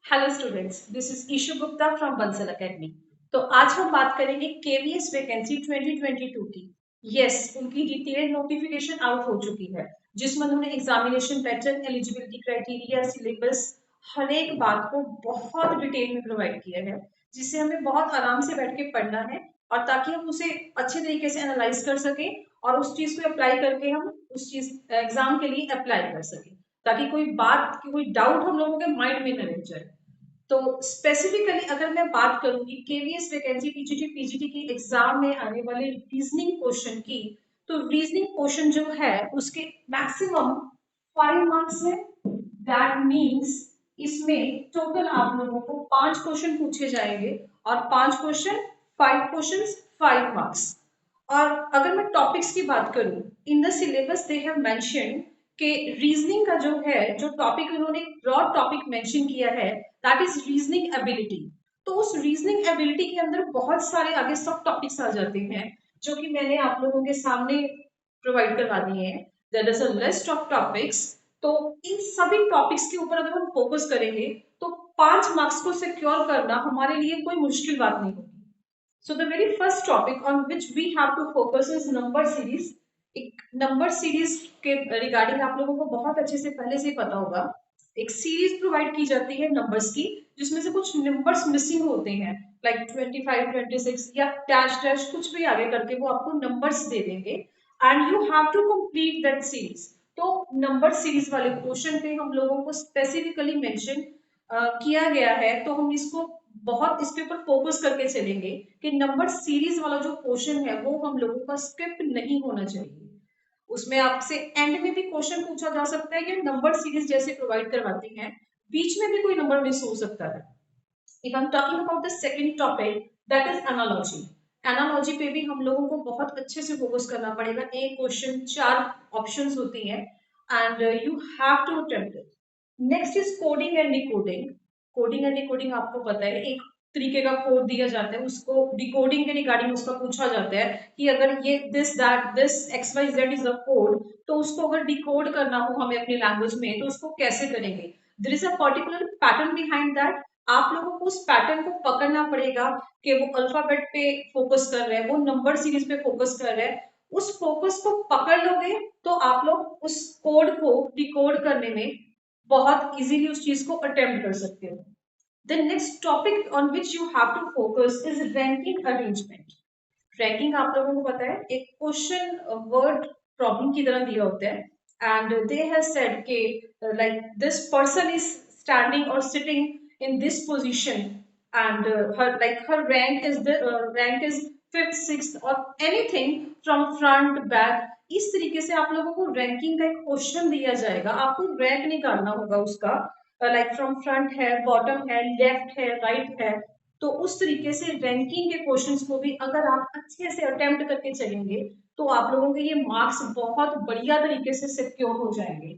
Hello students, this is Ishu Gupta from Bansal academy. तो आज हम बात करेंगे केवीएस वैकेंसी 2022 की। यस, उनकी डिटेल नोटिफिकेशन आउट हो चुकी है, जिसमें उन्होंने examination pattern, eligibility criteria, syllabus, हर एक बात को बहुत डिटेल में प्रोवाइड किया है, जिससे हमें बहुत आराम से बैठ के पढ़ना है और ताकि हम उसे अच्छे तरीके से एनालाइज कर सकें और उस चीज को अप्लाई करके हम उस चीज एग्जाम के लिए अप्लाई कर सकें, ताकि कोई बात की कोई डाउट हम लोगों के माइंड में न रह जाए। तो स्पेसिफिकली अगर मैं बात करूं कि केवीएस वैकेंसी टीजीटी पीजीटी की एग्जाम में आने वाले रीजनिंग क्वेश्चन की, तो रीजनिंग क्वेश्चन जो है उसके मैक्सिमम 5 मार्क्स है। दैट मीन्स इसमें टोटल आप लोगों को 5 क्वेश्चन पूछे जाएंगे और 5 क्वेश्चन 5 क्वेश्चन 5 मार्क्स। और अगर मैं टॉपिक्स की बात करूं, in the syllabus they have mention कि रीजनिंग का जो है, जो टॉपिक उन्होंने ब्रॉड टॉपिक मेंशन किया है, दैट इज रीजनिंग एबिलिटी। तो उस रीजनिंग एबिलिटी के अंदर बहुत सारे आगे सब टॉपिक्स आ जाते हैं, जो कि मैंने आप लोगों के सामने प्रोवाइड करवा दिए हैं। There is a list of topics. तो इन सभी टॉपिक्स के ऊपर अगर हम फोकस करेंगे तो 5 मार्क्स को सिक्योर करना हमारे लिए कोई मुश्किल बात नहीं होगी। So the very first topic on which we have to focus is number series. एक नंबर सीरीज के रिगार्डिंग आप लोगों को बहुत अच्छे से पहले से ही पता होगा। एक सीरीज प्रोवाइड की जाती है नंबर्स की, जिसमें से कुछ नंबर्स मिसिंग होते हैं, लाइक 25, 26 या डैश डैश कुछ भी आगे करके वो आपको नंबर्स दे देंगे and you have to complete that series. तो नंबर सीरीज वाले क्वेश्चन पे हम लोगों को स्पेसिफिकली मेंशन किया गया है, तो हम इसको बहुत इसके ऊपर फोकस करके चलेंगे कि नंबर सीरीज वाला जो क्वेश्चन है वो हम लोगों का स्किप नहीं होना चाहिए। उसमें आपसे एंड में भी क्वेश्चन पूछा जा सकता है, या नंबर सीरीज जैसे प्रोवाइड करवाती हैं बीच में भी कोई नंबर मिस हो सकता है। If I am talking about the second topic, that is analogy. Analogy पे भी हम लोगों को बहुत अच्छे से फोकस करना पड़ेगा। एक क्वेश्चन 4 ऑप्शंस होती हैं and you have to attempt it. Next is coding and decoding. Coding and decoding आपको पता है, एक तरीके का कोड दिया जाता है, उसको डिकोडिंग के रिगार्डिंग उसका पूछा जाता है कि अगर ये this that this X Y Z is a code, तो उसको अगर डिकोड करना हो हमें अपनी लैंग्वेज में, तो उसको कैसे करेंगे। There is a particular pattern behind that. आप लोगों को उस पैटर्न को पकड़ना पड़ेगा कि वो अल्फाबेट पे फोकस कर रहे हैं, वो नंबर सीरीज पे फोकस कर रहे हैं। उस फोकस को पकड़ लोगे तो आप लोग उस कोड को डिकोड करने में बहुत इजीली उस चीज को अटेम्प्ट कर सकते हो। The next topic on which you have to focus is ranking arrangement. Ranking आप लोगों को पता है, एक क्वेश्चन वर्ड प्रॉब्लम की तरह दिया होता है एंड दे हैव सेड के like this person is standing और sitting in this position and her rank is fifth sixth or anything from front back। इस तरीके से आप लोगों को रैंकिंग का एक क्वेश्चन दिया जाएगा, आपको रैंक निकालना होगा उसका, लाइक फ्रॉम फ्रंट है, बॉटम है, लेफ्ट है, राइट है। तो उस तरीके से रैंकिंग के क्वेश्चंस को भी अगर आप अच्छे से अटेम्प्ट करके चलेंगे तो आप लोगों के ये मार्क्स बहुत बढ़िया तरीके से सिक्योर हो जाएंगे।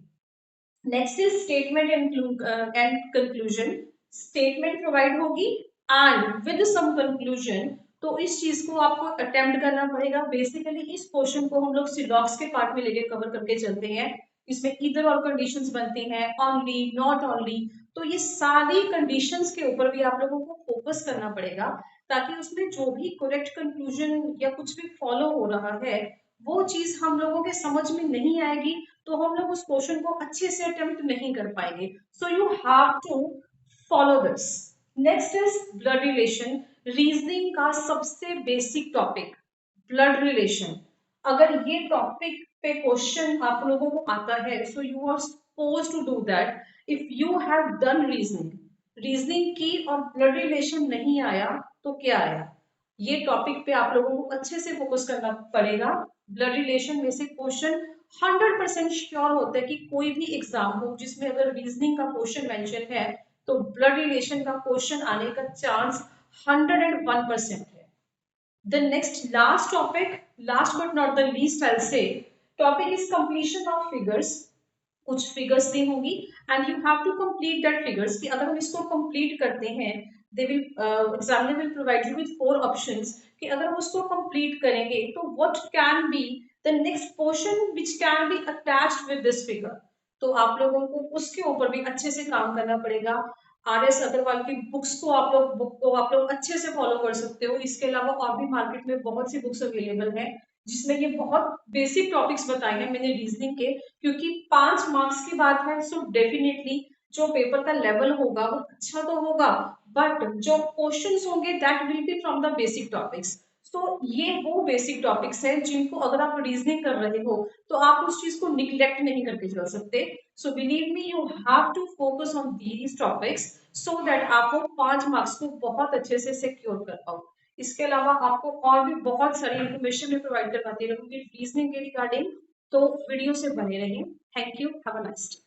Next is statement and conclusion. Statement provide होगी एंड विद सम कंक्लूजन। तो इस चीज को आपको अटेम्प्ट करना पड़ेगा। बेसिकली इस क्वेश्चन को हम लोग सिलॉक्स के पार्ट में लेके कवर करके चलते हैं। इसमें इधर और कंडीशंस बनती हैं, ओनली, नॉट ओनली। तो ये सारी कंडीशंस के ऊपर भी आप लोगों को फोकस करना पड़ेगा, ताकि उसमें जो भी करेक्ट कंक्लूजन या कुछ भी फॉलो हो रहा है वो चीज हम लोगों के समझ में नहीं आएगी, तो हम लोग उस क्वेश्चन को अच्छे से अटेम्प्ट नहीं कर पाएंगे। So you have to follow this. Next is blood relation. Reasoning का सबसे बेसिक टॉपिक ब्लड रिलेशन। अगर ये टॉपिक पे क्वेश्चन आप लोगों को आता है, so you are suppose to do that if you have done reasoning. Reasoning की और ब्लड रिलेशन नहीं आया तो क्या आया। ये टॉपिक पे आप लोगों को अच्छे से फोकस करना पड़ेगा। ब्लड रिलेशन में से क्वेश्चन 100% श्योर होता है कि कोई भी एग्जाम हो जिसमें अगर रीजनिंग का क्वेश्चन मेंशन है, तो ब्लड रिलेशन का क्वेश्चन आने का चांस 101% है। The next last topic, last but not the least, I'll say, topic is completion of figures। कुछ फिगर्स दी होंगी and you have to complete that figures, कि अगर हम इसको कंप्लीट करते हैं, they will examiner will provide you with 4 options कि अगर हम उसको कंप्लीट करेंगे तो what can be the next portion which can be attached with this figure. तो आप लोगों को उसके ऊपर भी अच्छे से काम करना पड़ेगा। RS अग्रवाल की बुक को आप लोग अच्छे से फॉलो कर सकते हो। इसके अलावा और भी मार्केट में बहुत सी बुक्स अवेलेबल हैं जिसमें ये बहुत बेसिक टॉपिक्स बताए हैं मैंने रीजनिंग के, क्योंकि 5 मार्क्स की बात है, सो डेफिनेटली जो पेपर का लेवल होगा वो अच्छा तो होगा, बट जो क्वेश्चंस होंगे that will be from the basic topics. तो ये वो बेसिक टॉपिक्स हैं जिनको अगर आप रीजनिंग कर रहे हो तो आप उस चीज को निग्लेक्ट नहीं करके चल सकते। So believe me, you have to focus on these topics so that आप वो 5 मार्क्स को बहुत अच्छे से सिक्योर कर पाओ। इसके अलावा आपको और भी बहुत सारी इन्फॉर्मेशन भी प्रोवाइड करवाती रहूंगी रीजनिंग के रिगार्डिंग, तो वीडियो से बने रहिए। Thank you, have a nice day.